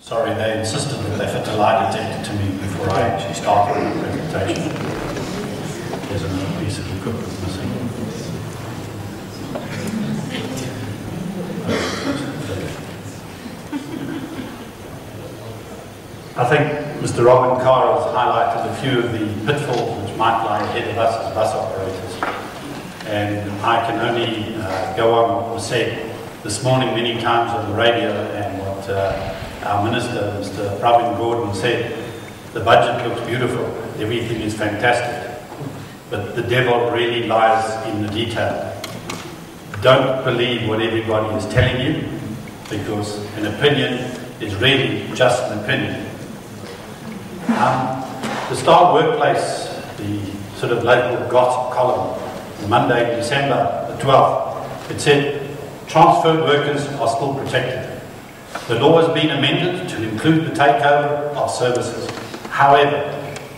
Sorry, they insisted that they fit a lie detector to me before I actually started the presentation. There's another piece of equipment missing. I think Mr. Robin Carr has highlighted a few of the pitfalls which might lie ahead of us as bus operators. And I can only go on what was said this morning many times on the radio and what our Minister, Mr. Pravin Gordhan, said. The budget looks beautiful, everything is fantastic, but the devil really lies in the detail. Don't believe what everybody is telling you, because an opinion is really just an opinion. The Star Workplace, the sort of local gossip column, Monday, December the 12th, it said, transferred workers are still protected. The law has been amended to include the takeover of services. However,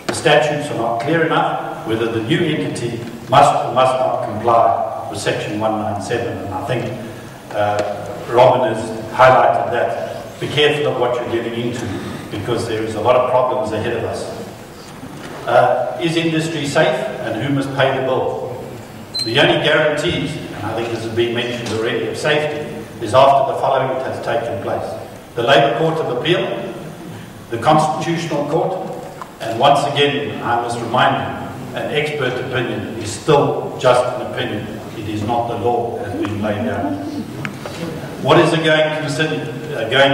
the statutes are not clear enough whether the new entity must or must not comply with Section 197. And I think Robin has highlighted that. Be careful of what you're getting into, because there is a lot of problems ahead of us. Is industry safe, and who must pay the bill? The only guarantees, and I think this has been mentioned already, of safety is after the following has taken place. The Labour Court of Appeal, the Constitutional Court, and once again, I must remind you, an expert opinion is still just an opinion. It is not the law as being laid down. What is a going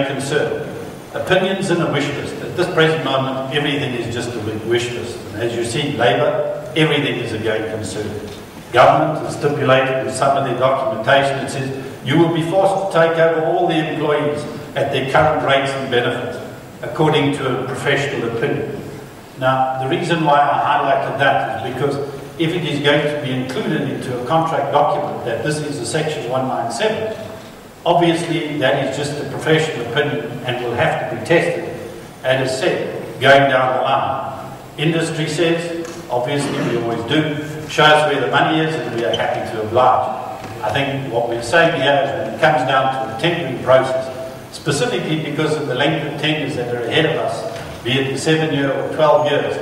concern? Opinions and a wish list. At this present moment, everything is just a big wish list. And as you see, Labour, everything is a going concern. Government has stipulated in some of their documentation, it says, you will be forced to take over all the employees at their current rates and benefits, according to a professional opinion. Now, the reason why I highlighted that is because if it is going to be included into a contract document that this is a Section 197, obviously that is just a professional opinion and will have to be tested, and as said, going down the line. Industry says, obviously we always do, show us where the money is and we are happy to oblige. I think what we're saying here is when it comes down to the tendering process, specifically because of the length of tenders that are ahead of us, be it the 7-year or 12 years,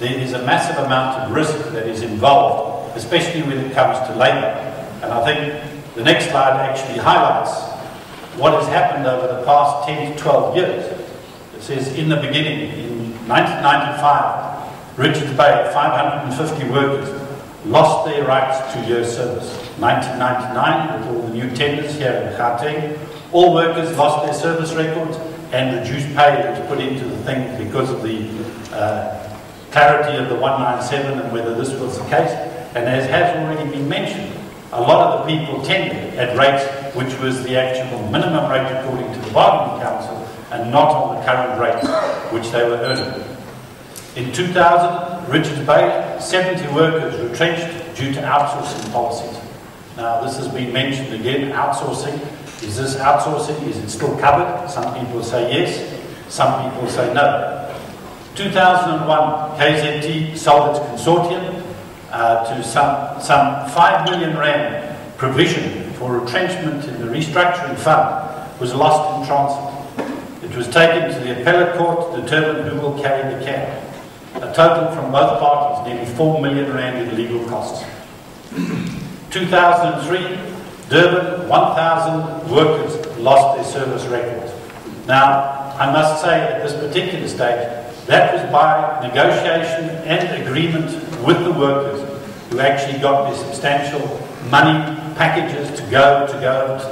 there is a massive amount of risk that is involved, especially when it comes to labour. And I think the next slide actually highlights what has happened over the past 10 to 12 years. It says, in the beginning, in 1995, Richards Bay, 550 workers lost their rights to year service. 1999, with all the new tenders here in Gauteng, all workers lost their service records and reduced pay was put into the thing because of the clarity of the 197 and whether this was the case. And as has already been mentioned, a lot of the people tendered at rates which was the actual minimum rate according to the bargaining council and not on the current rates which they were earning. In 2000, Richards Bay, 70 workers retrenched due to outsourcing policies. Now, this has been mentioned again, outsourcing. Is this outsourcing? Is it still covered? Some people say yes, some people say no. 2001, KZT sold its consortium to some 5 million rand provision for retrenchment in the restructuring fund was lost in transit. It was taken to the appellate court to determine who will carry the can. A total from both parties, nearly 4 million rand in legal costs. 2003, Durban, 1,000 workers lost their service records. Now, I must say at this particular stage, that was by negotiation and agreement with the workers who actually got their substantial money packages to go to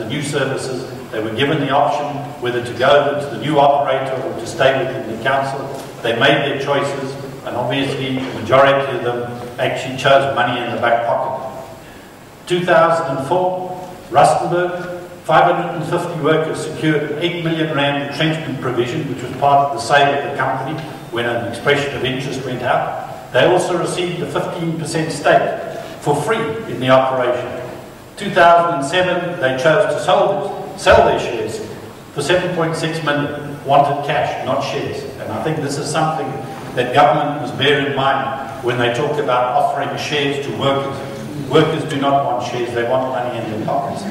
the new services. They were given the option whether to go to the new operator or to stay within the council. They made their choices, and obviously the majority of them actually chose money in the back pocket. 2004, Rustenburg, 550 workers secured an 8 million rand retrenchment provision, which was part of the sale of the company when an expression of interest went out. They also received a 15% stake for free in the operation. 2007, they chose to sell their shares for 7.6 million, wanted cash, not shares. And I think this is something that government must bear in mind when they talk about offering shares to workers. Workers do not want shares, they want money in their pockets.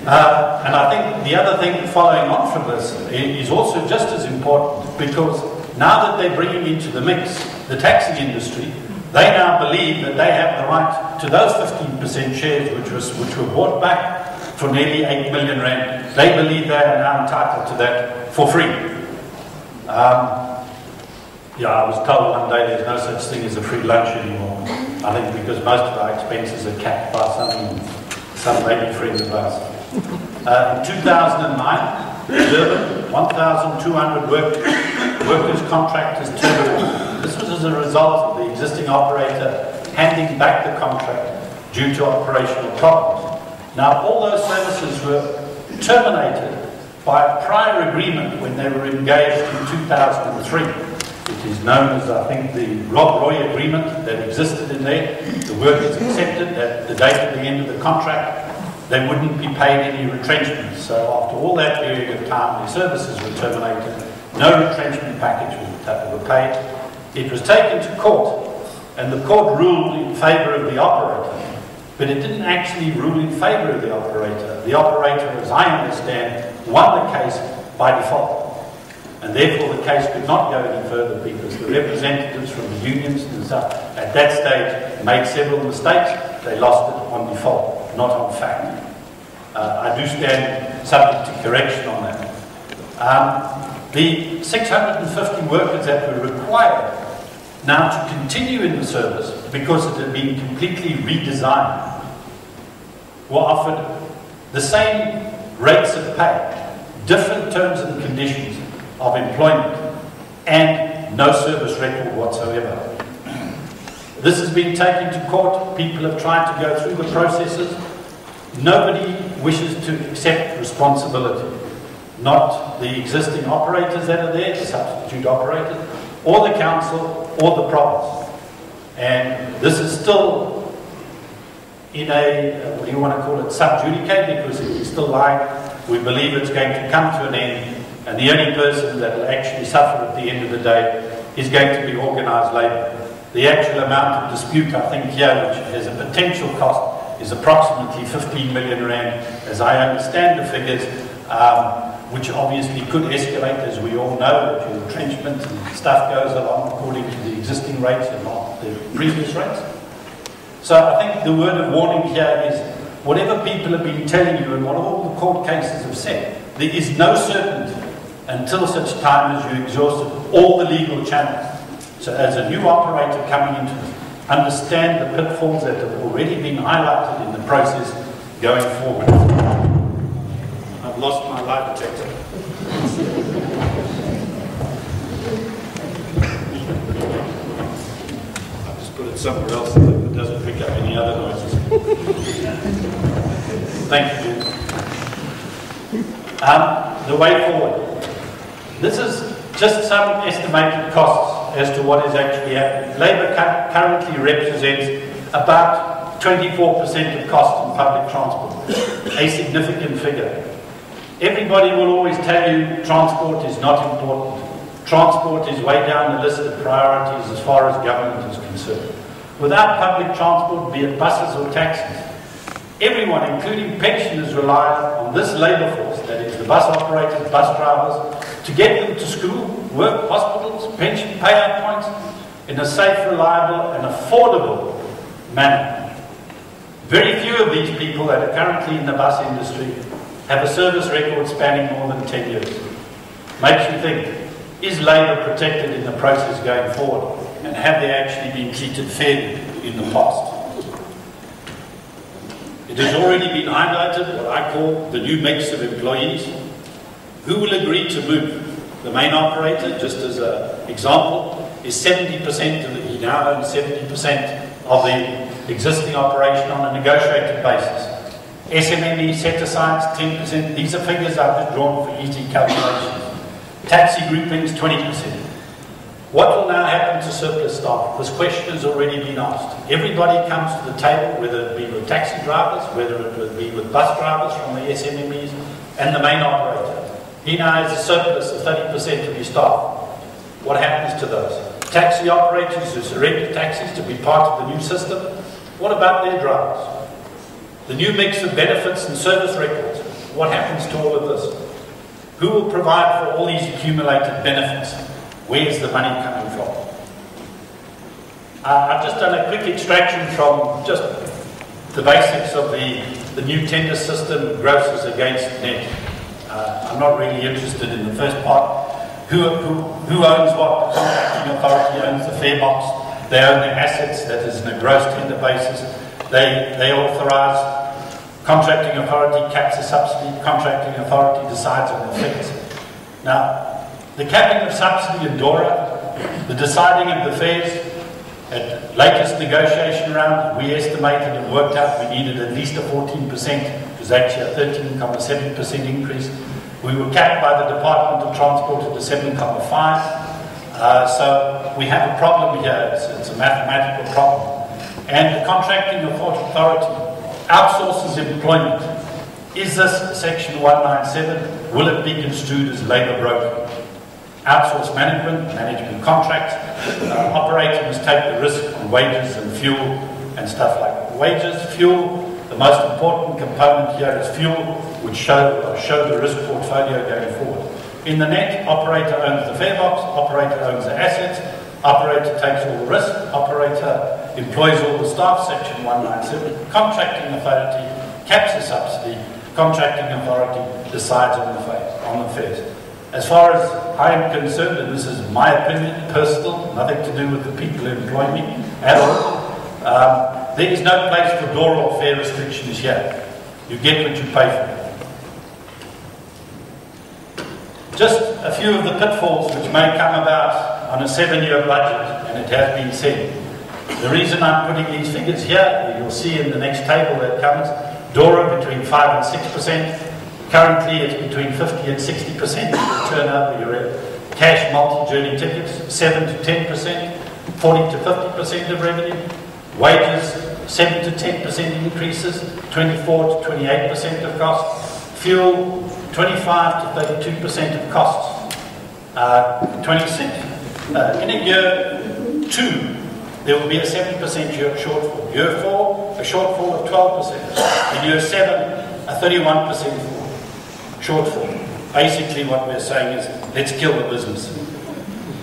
And I think the other thing following on from this is also just as important, because now that they're bringing into the mix the taxi industry, they now believe that they have the right to those 15% shares which were bought back for nearly 8 million rand. They believe they are now entitled to that for free. Yeah, I was told one day there's no such thing as a free lunch anymore. I think because most of our expenses are capped by some lady friend of ours. In 2009, Durban, 1,200 workers' contractors terminated. This was as a result of the existing operator handing back the contract due to operational problems. Now, all those services were terminated by a prior agreement when they were engaged in 2003. It is known as, I think, the Rob Roy agreement that existed in there. The workers accepted that the date of the end of the contract, they wouldn't be paid any retrenchment. So after all that period of time, their services were terminated. No retrenchment package was paid. It was taken to court, and the court ruled in favour of the operator. But it didn't actually rule in favour of the operator. The operator, as I understand, won the case by default. And therefore the case could not go any further because the representatives from the unions and stuff at that stage made several mistakes. They lost it on default, not on fact. I do stand subject to correction on that. The 650 workers that were required now to continue in the service because it had been completely redesigned were offered the same rates of pay, different terms and conditions of employment, and no service record whatsoever. This has been taken to court. People have tried to go through the processes. Nobody wishes to accept responsibility. Not the existing operators that are there, the substitute operators, or the council, or the province. And this is still in a, what do you want to call it, sub judice, because it is still lying. We believe it's going to come to an end. And the only person that will actually suffer at the end of the day is going to be organised labour. The actual amount of dispute, I think, here, which has a potential cost, is approximately 15 million rand, as I understand the figures, which obviously could escalate, as we all know, that your retrenchment and stuff goes along according to the existing rates and not the previous rates. So I think the word of warning here is, whatever people have been telling you and what all the court cases have said, there is no certainty until such time as you exhausted all the legal channels. So as a new operator coming into this, understand the pitfalls that have already been highlighted in the process going forward. I've lost my lie detector. I've just put it somewhere else so that it doesn't pick up any other noises. Thank you. The way forward. This is just some estimated costs as to what is actually happening. Labour currently represents about 24% of costs in public transport, a significant figure. Everybody will always tell you transport is not important. Transport is way down the list of priorities as far as government is concerned. Without public transport, be it buses or taxis, everyone, including pensioners, relies on this labour force, that is the bus operators, bus drivers, to get them to school, work, hospitals, pension payout points in a safe, reliable and affordable manner. Very few of these people that are currently in the bus industry have a service record spanning more than 10 years. Makes you think, is labour protected in the process going forward? And have they actually been treated fairly in the past? It has already been highlighted what I call the new mix of employees. Who will agree to move? The main operator, just as an example, is 70% of the, he now owns 70% of the existing operation on a negotiated basis. SMME set-asides 10%. These are figures I've just drawn for easy calculations. Taxi groupings 20%. What will now happen to surplus staff? This question has already been asked. Everybody comes to the table, whether it be with taxi drivers, whether it would be with bus drivers from the SMMEs, and the main operator. He now has a surplus of 30% of his staff. What happens to those? Taxi operators who surrender taxis to be part of the new system, what about their drivers? The new mix of benefits and service records. what happens to all of this? Who will provide for all these accumulated benefits? Where's the money coming from? I've just done a quick extraction from just the basics of the new tender system, grosses against net. I'm not really interested in the first part. Who owns what? The contracting authority owns the fare box. They own the assets, that is on a gross tender basis. They authorise. Contracting authority caps the subsidy. Contracting authority decides on the fares. Now, the capping of subsidy in DORA, the deciding of the fares, at latest negotiation round, we estimated and worked out we needed at least a 14%. It was actually a 13.7% increase. We were capped by the Department of Transport at a 7.5%. So we have a problem here. It's a mathematical problem. And the contracting authority outsources employment. Is this Section 197? Will it be construed as labour broking? Outsource management contracts. Operator must take the risk on wages and fuel and stuff like that. Wages, fuel, the most important component here is fuel, which show the risk portfolio going forward. In the net, operator owns the fare box, operator owns the assets, operator takes all the risk, operator employs all the staff, Section 197. Contracting authority caps the subsidy, contracting authority decides on the fares. As far as I am concerned, and this is my opinion, personal, nothing to do with the people who employ me at all, there is no place for DORA or fare restrictions here. You get what you pay for. Just a few of the pitfalls which may come about on a 7-year budget, and it has been said. The reason I'm putting these figures here, you'll see in the next table that comes, DORA between 5 and 6%. Currently, it's between 50 and 60% of the turnover. Your cash multi-journey tickets, 7 to 10%, 40 to 50% of revenue. Wages, 7 to 10% increases, 24 to 28% of costs. Fuel, 25 to 32% of costs. 26. In a year 2, there will be a 7% shortfall. Year 4, a shortfall of 12%. In year 7, a 31% shortfall. Basically what we're saying is, let's kill the business.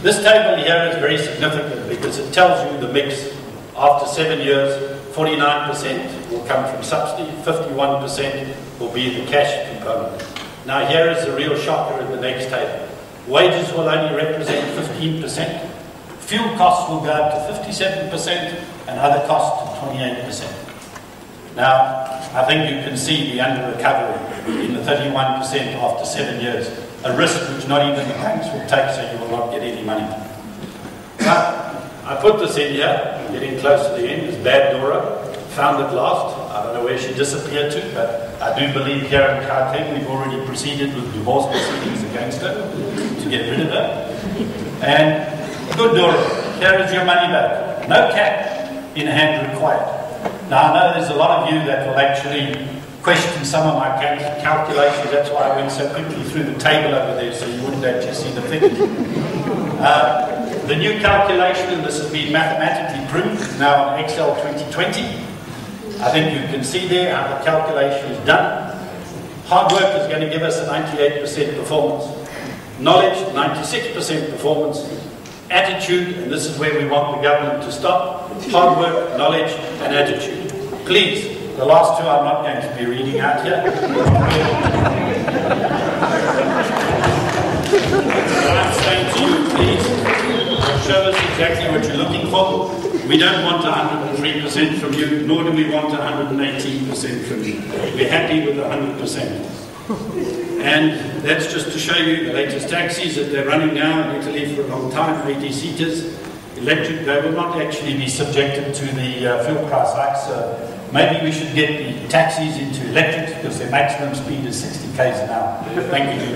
This table here is very significant because it tells you the mix. After 7 years, 49% will come from subsidy, 51% will be the cash component. Now here is the real shocker in the next table. Wages will only represent 15%. Fuel costs will go up to 57% and other costs to 28%. Now, I think you can see the under-recovery in the 31% after 7 years. A risk which not even the banks will take, so you will not get any money. But I put this in here, getting close to the end. It's bad DORA, found at last. I don't know where she disappeared to, but I do believe here in Gauteng we've already proceeded with divorce proceedings against her to get rid of her. And good DORA, here is your money back. No cap in hand required. Now, I know there's a lot of you that will actually question some of my calculations. That's why I went so quickly through the table over there, so you wouldn't actually see the figures. The new calculation, and this has been mathematically proved, is now on Excel 2020. I think you can see there how the calculation is done. Hard work is going to give us a 98% performance. Knowledge, 96% performance. Attitude, and this is where we want the government to stop. Hard work, knowledge, and attitude. Please, the last two I'm not going to be reading out here. What I'm saying to you, please, show us exactly what you're looking for. We don't want 103% from you, nor do we want 118% from you. We're happy with 100%. And that's just to show you the latest taxis that they're running now in Italy for a long time, 80-seaters. Electric, they will not actually be subjected to the fuel price hikes. So maybe we should get the taxis into electric because their maximum speed is 60 km an hour. Thank you.